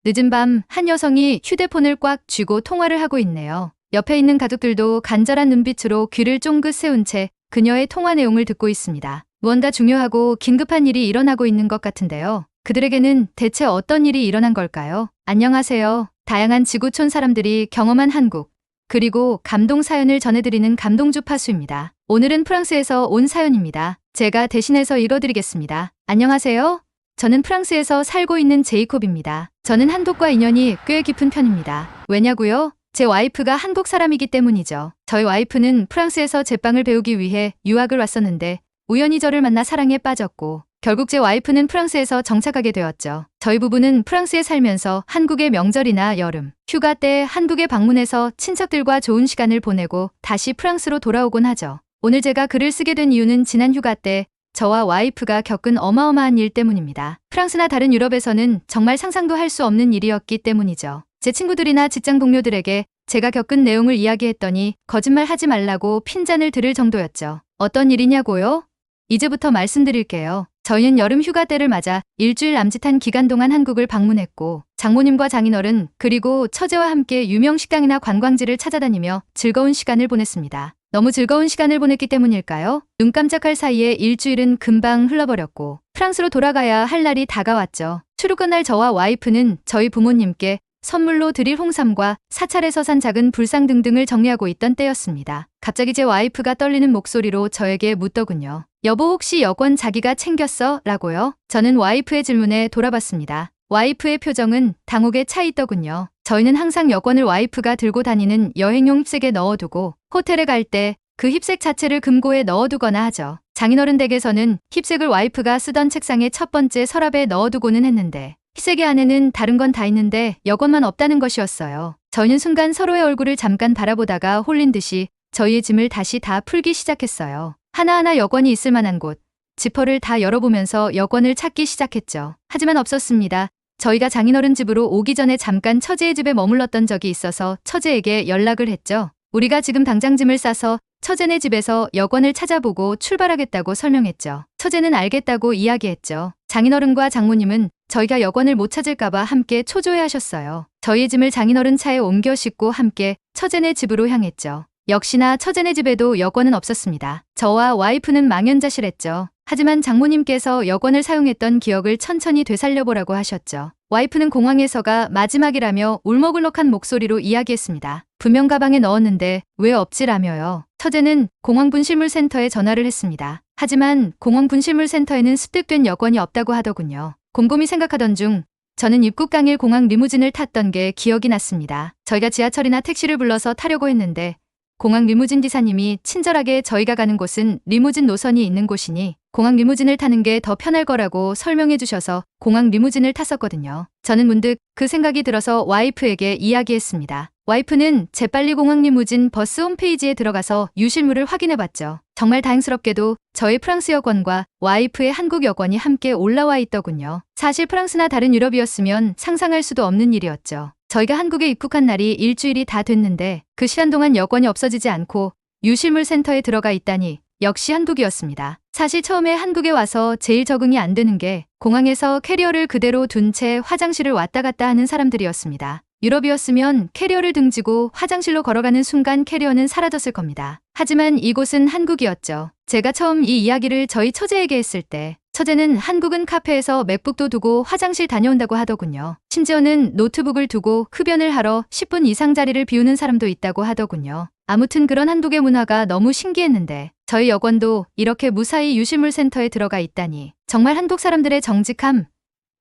늦은 밤 한 여성이 휴대폰을 꽉 쥐고 통화를 하고 있네요. 옆에 있는 가족들도 간절한 눈빛으로 귀를 쫑긋 세운 채 그녀의 통화 내용을 듣고 있습니다. 무언가 중요하고 긴급한 일이 일어나고 있는 것 같은데요. 그들에게는 대체 어떤 일이 일어난 걸까요? 안녕하세요. 다양한 지구촌 사람들이 경험한 한국, 그리고 감동 사연을 전해드리는 감동 주파수입니다. 오늘은 프랑스에서 온 사연입니다. 제가 대신해서 읽어드리겠습니다. 안녕하세요. 저는 프랑스에서 살고 있는 제이콥입니다. 저는 한국과 인연이 꽤 깊은 편입니다. 왜냐고요? 제 와이프가 한국 사람이기 때문이죠. 저희 와이프는 프랑스에서 제빵을 배우기 위해 유학을 왔었는데 우연히 저를 만나 사랑에 빠졌고 결국 제 와이프는 프랑스에서 정착하게 되었죠. 저희 부부는 프랑스에 살면서 한국의 명절이나 여름, 휴가 때 한국에 방문해서 친척들과 좋은 시간을 보내고 다시 프랑스로 돌아오곤 하죠. 오늘 제가 글을 쓰게 된 이유는 지난 휴가 때 저와 와이프가 겪은 어마어마한 일 때문입니다. 프랑스나 다른 유럽에서는 정말 상상도 할 수 없는 일이었기 때문이죠. 제 친구들이나 직장 동료들에게 제가 겪은 내용을 이야기했더니 거짓말 하지 말라고 핀잔을 들을 정도였죠. 어떤 일이냐고요? 이제부터 말씀드릴게요. 저희는 여름 휴가 때를 맞아 일주일 남짓한 기간 동안 한국을 방문했고 장모님과 장인어른 그리고 처제와 함께 유명 식당이나 관광지를 찾아다니며 즐거운 시간을 보냈습니다. 너무 즐거운 시간을 보냈기 때문일까요? 눈 깜짝할 사이에 일주일은 금방 흘러버렸고 프랑스로 돌아가야 할 날이 다가왔죠. 출국한 날 저와 와이프는 저희 부모님께 선물로 드릴 홍삼과 사찰에서 산 작은 불상 등등을 정리하고 있던 때였습니다. 갑자기 제 와이프가 떨리는 목소리로 저에게 묻더군요. 여보 혹시 여권 자기가 챙겼어? 라고요. 저는 와이프의 질문에 돌아봤습니다. 와이프의 표정은 당혹에 차 있더군요. 저희는 항상 여권을 와이프가 들고 다니는 여행용 힙색에 넣어두고 호텔에 갈 때 그 힙색 자체를 금고에 넣어두거나 하죠. 장인어른 댁에서는 힙색을 와이프가 쓰던 책상의 첫 번째 서랍에 넣어두고는 했는데 힙색의 안에는 다른 건 다 있는데 여권만 없다는 것이었어요. 저희는 순간 서로의 얼굴을 잠깐 바라보다가 홀린 듯이 저희의 짐을 다시 다 풀기 시작했어요. 하나하나 여권이 있을 만한 곳, 지퍼를 다 열어보면서 여권을 찾기 시작했죠. 하지만 없었습니다. 저희가 장인어른 집으로 오기 전에 잠깐 처제의 집에 머물렀던 적이 있어서 처제에게 연락을 했죠. 우리가 지금 당장 짐을 싸서 처제네 집에서 여권을 찾아보고 출발하겠다고 설명했죠. 처제는 알겠다고 이야기했죠. 장인어른과 장모님은 저희가 여권을 못 찾을까봐 함께 초조해하셨어요. 저희의 짐을 장인어른 차에 옮겨 싣고 함께 처제네 집으로 향했죠. 역시나 처제네 집에도 여권은 없었습니다. 저와 와이프는 망연자실했죠. 하지만 장모님께서 여권을 사용했던 기억을 천천히 되살려보라고 하셨죠. 와이프는 공항에서가 마지막이라며 울먹울먹한 목소리로 이야기했습니다. 분명 가방에 넣었는데 왜 없지라며요. 처제는 공항분실물센터에 전화를 했습니다. 하지만 공항분실물센터에는 습득된 여권이 없다고 하더군요. 곰곰이 생각하던 중 저는 입국 당일 공항 리무진을 탔던 게 기억이 났습니다. 저희가 지하철이나 택시를 불러서 타려고 했는데 공항 리무진 기사님이 친절하게 저희가 가는 곳은 리무진 노선이 있는 곳이니 공항 리무진을 타는 게 더 편할 거라고 설명해 주셔서 공항 리무진을 탔었거든요. 저는 문득 그 생각이 들어서 와이프에게 이야기했습니다. 와이프는 재빨리 공항 리무진 버스 홈페이지에 들어가서 유실물을 확인해 봤죠. 정말 다행스럽게도 저의 프랑스 여권과 와이프의 한국 여권이 함께 올라와 있더군요. 사실 프랑스나 다른 유럽이었으면 상상할 수도 없는 일이었죠. 저희가 한국에 입국한 날이 일주일이 다 됐는데 그 시간 동안 여권이 없어지지 않고 유실물 센터에 들어가 있다니 역시 한국이었습니다. 사실 처음에 한국에 와서 제일 적응이 안 되는 게 공항에서 캐리어를 그대로 둔 채 화장실을 왔다 갔다 하는 사람들이었습니다. 유럽이었으면 캐리어를 등지고 화장실로 걸어가는 순간 캐리어는 사라졌을 겁니다. 하지만 이곳은 한국이었죠. 제가 처음 이 이야기를 저희 처제에게 했을 때 처제는 한국은 카페에서 맥북도 두고 화장실 다녀온다고 하더군요. 심지어는 노트북을 두고 흡연을 하러 10분 이상 자리를 비우는 사람도 있다고 하더군요. 아무튼 그런 한국의 문화가 너무 신기했는데 저희 여권도 이렇게 무사히 유실물 센터에 들어가 있다니 정말 한국 사람들의 정직함,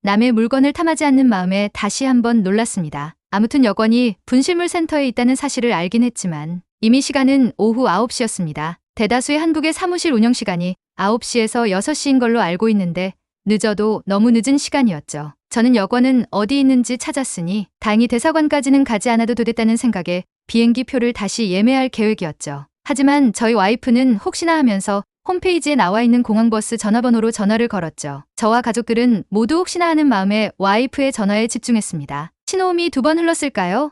남의 물건을 탐하지 않는 마음에 다시 한번 놀랐습니다. 아무튼 여권이 분실물 센터에 있다는 사실을 알긴 했지만 이미 시간은 오후 9시였습니다. 대다수의 한국의 사무실 운영 시간이 9시에서 6시인 걸로 알고 있는데 늦어도 너무 늦은 시간이었죠. 저는 여권은 어디 있는지 찾았으니 다행히 대사관까지는 가지 않아도 되겠다는 생각에 비행기 표를 다시 예매할 계획이었죠. 하지만 저희 와이프는 혹시나 하면서 홈페이지에 나와 있는 공항버스 전화번호로 전화를 걸었죠. 저와 가족들은 모두 혹시나 하는 마음에 와이프의 전화에 집중했습니다. 신호음이 2번 흘렀을까요?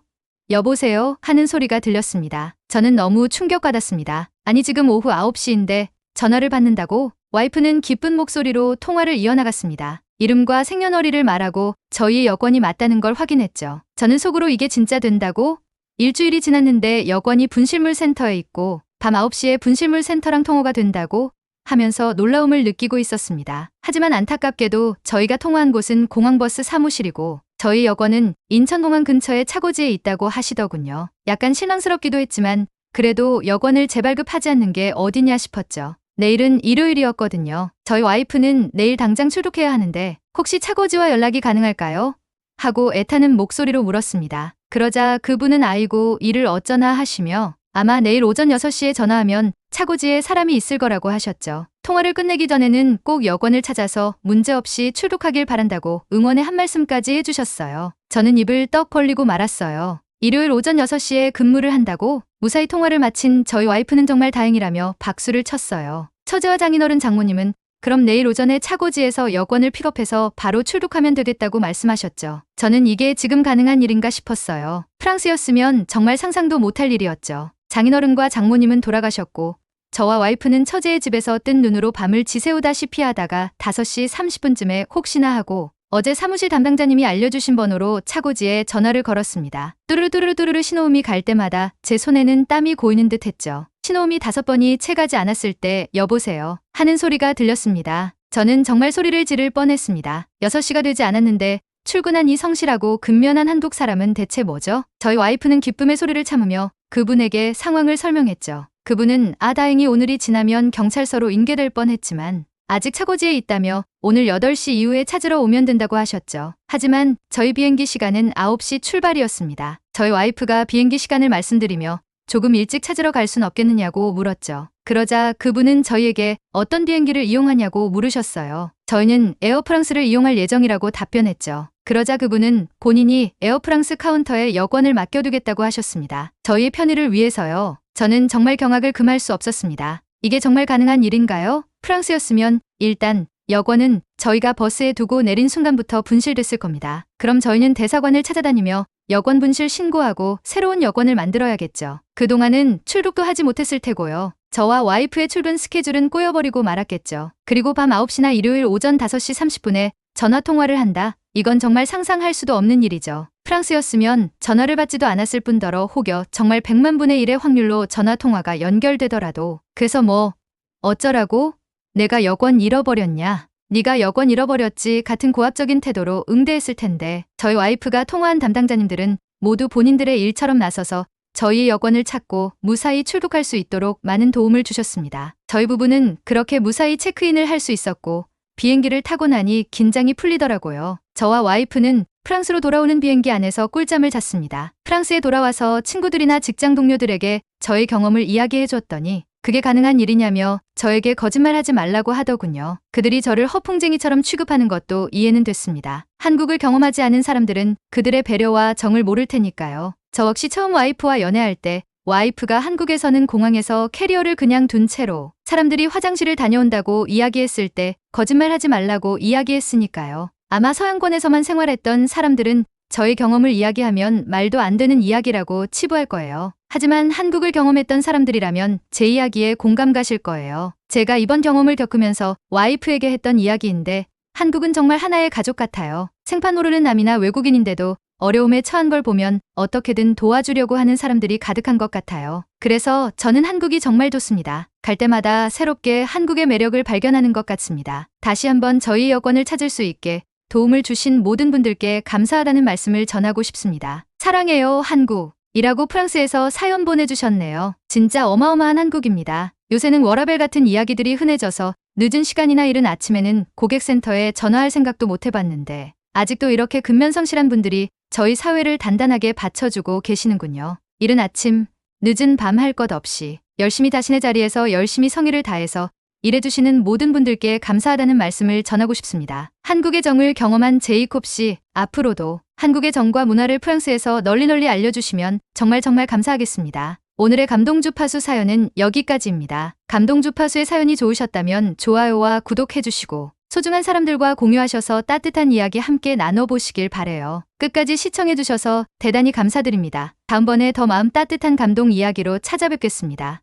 여보세요? 하는 소리가 들렸습니다. 저는 너무 충격받았습니다. 아니 지금 오후 9시인데 전화를 받는다고? 와이프는 기쁜 목소리로 통화를 이어나갔습니다. 이름과 생년월일을 말하고 저희의 여권이 맞다는 걸 확인했죠. 저는 속으로 이게 진짜 된다고? 일주일이 지났는데 여권이 분실물 센터에 있고 밤 9시에 분실물 센터랑 통화가 된다고? 하면서 놀라움을 느끼고 있었습니다. 하지만 안타깝게도 저희가 통화한 곳은 공항버스 사무실이고 저희 여권은 인천공항 근처의 차고지에 있다고 하시더군요. 약간 실망스럽기도 했지만 그래도 여권을 재발급하지 않는 게 어디냐 싶었죠. 내일은 일요일이었거든요. 저희 와이프는 내일 당장 출국해야 하는데 혹시 차고지와 연락이 가능할까요? 하고 애타는 목소리로 물었습니다. 그러자 그분은 아이고 일을 어쩌나 하시며 아마 내일 오전 6시에 전화하면 차고지에 사람이 있을 거라고 하셨죠. 통화를 끝내기 전에는 꼭 여권을 찾아서 문제없이 출국하길 바란다고 응원의 한 말씀까지 해주셨어요. 저는 입을 떡 벌리고 말았어요. 일요일 오전 6시에 근무를 한다고? 무사히 통화를 마친 저희 와이프는 정말 다행이라며 박수를 쳤어요. 처제와 장인어른 장모님은 그럼 내일 오전에 차고지에서 여권을 픽업해서 바로 출국하면 되겠다고 말씀하셨죠. 저는 이게 지금 가능한 일인가 싶었어요. 프랑스였으면 정말 상상도 못할 일이었죠. 장인어른과 장모님은 돌아가셨고 저와 와이프는 처제의 집에서 뜬 눈으로 밤을 지새우다시피 하다가 5시 30분쯤에 혹시나 하고 어제 사무실 담당자님이 알려주신 번호로 차고지에 전화를 걸었습니다. 뚜루루뚜루뚜루루 신호음이 갈 때마다 제 손에는 땀이 고이는 듯 했죠. 신호음이 5번이 채 가지 않았을 때 여보세요 하는 소리가 들렸습니다. 저는 정말 소리를 지를 뻔했습니다. 6시가 되지 않았는데 출근한 이 성실하고 근면한 한국 사람은 대체 뭐죠? 저희 와이프는 기쁨의 소리를 참으며 그분에게 상황을 설명했죠. 그분은 다행히 오늘이 지나면 경찰서로 인계될 뻔했지만 아직 차고지에 있다며 오늘 8시 이후에 찾으러 오면 된다고 하셨죠. 하지만 저희 비행기 시간은 9시 출발이었습니다. 저희 와이프가 비행기 시간을 말씀드리며 조금 일찍 찾으러 갈 순 없겠느냐고 물었죠. 그러자 그분은 저희에게 어떤 비행기를 이용하냐고 물으셨어요. 저희는 에어프랑스를 이용할 예정이라고 답변했죠. 그러자 그분은 본인이 에어프랑스 카운터에 여권을 맡겨두겠다고 하셨습니다. 저희의 편의를 위해서요. 저는 정말 경악을 금할 수 없었습니다. 이게 정말 가능한 일인가요? 프랑스였으면 일단 여권은 저희가 버스에 두고 내린 순간부터 분실됐을 겁니다. 그럼 저희는 대사관을 찾아다니며 여권 분실 신고하고 새로운 여권을 만들어야겠죠. 그동안은 출국도 하지 못했을 테고요. 저와 와이프의 출근 스케줄은 꼬여버리고 말았겠죠. 그리고 밤 9시나 일요일 오전 5시 30분에 전화통화를 한다? 이건 정말 상상할 수도 없는 일이죠. 프랑스였으면 전화를 받지도 않았을 뿐더러 혹여 정말 100만 분의 1의 확률로 전화통화가 연결되더라도 그래서 뭐 어쩌라고? 내가 여권 잃어버렸냐? 네가 여권 잃어버렸지 같은 고압적인 태도로 응대했을 텐데 저희 와이프가 통화한 담당자님들은 모두 본인들의 일처럼 나서서 저희의 여권을 찾고 무사히 출국할 수 있도록 많은 도움을 주셨습니다. 저희 부부는 그렇게 무사히 체크인을 할 수 있었고 비행기를 타고 나니 긴장이 풀리더라고요. 저와 와이프는 프랑스로 돌아오는 비행기 안에서 꿀잠을 잤습니다. 프랑스에 돌아와서 친구들이나 직장 동료들에게 저의 경험을 이야기해 줬더니 그게 가능한 일이냐며 저에게 거짓말하지 말라고 하더군요. 그들이 저를 허풍쟁이처럼 취급하는 것도 이해는 됐습니다. 한국을 경험하지 않은 사람들은 그들의 배려와 정을 모를 테니까요. 저 역시 처음 와이프와 연애할 때 와이프가 한국에서는 공항에서 캐리어를 그냥 둔 채로 사람들이 화장실을 다녀온다고 이야기했을 때 거짓말하지 말라고 이야기했으니까요. 아마 서양권에서만 생활했던 사람들은 저의 경험을 이야기하면 말도 안 되는 이야기라고 치부할 거예요. 하지만 한국을 경험했던 사람들이라면 제 이야기에 공감 가실 거예요. 제가 이번 경험을 겪으면서 와이프에게 했던 이야기인데 한국은 정말 하나의 가족 같아요. 생판 모르는 남이나 외국인인데도 어려움에 처한 걸 보면 어떻게든 도와주려고 하는 사람들이 가득한 것 같아요. 그래서 저는 한국이 정말 좋습니다. 갈 때마다 새롭게 한국의 매력을 발견하는 것 같습니다. 다시 한번 저희 여권을 찾을 수 있게 도움을 주신 모든 분들께 감사하다는 말씀을 전하고 싶습니다. 사랑해요, 한국. 이라고 프랑스에서 사연 보내주셨네요. 진짜 어마어마한 한국입니다. 요새는 워라밸 같은 이야기들이 흔해져서 늦은 시간이나 이른 아침에는 고객센터에 전화할 생각도 못 해봤는데 아직도 이렇게 근면성실한 분들이 저희 사회를 단단하게 받쳐주고 계시는군요. 이른 아침, 늦은 밤 할 것 없이 열심히 자신의 자리에서 열심히 성의를 다해서 일해주시는 모든 분들께 감사하다는 말씀을 전하고 싶습니다. 한국의 정을 경험한 제이콥 씨, 앞으로도 한국의 정과 문화를 프랑스에서 널리 알려주시면 정말 감사하겠습니다. 오늘의 감동 주파수 사연은 여기까지입니다. 감동 주파수의 사연이 좋으셨다면 좋아요와 구독해주시고 소중한 사람들과 공유하셔서 따뜻한 이야기 함께 나눠보시길 바래요. 끝까지 시청해주셔서 대단히 감사드립니다. 다음번에 더 마음 따뜻한 감동 이야기로 찾아뵙겠습니다.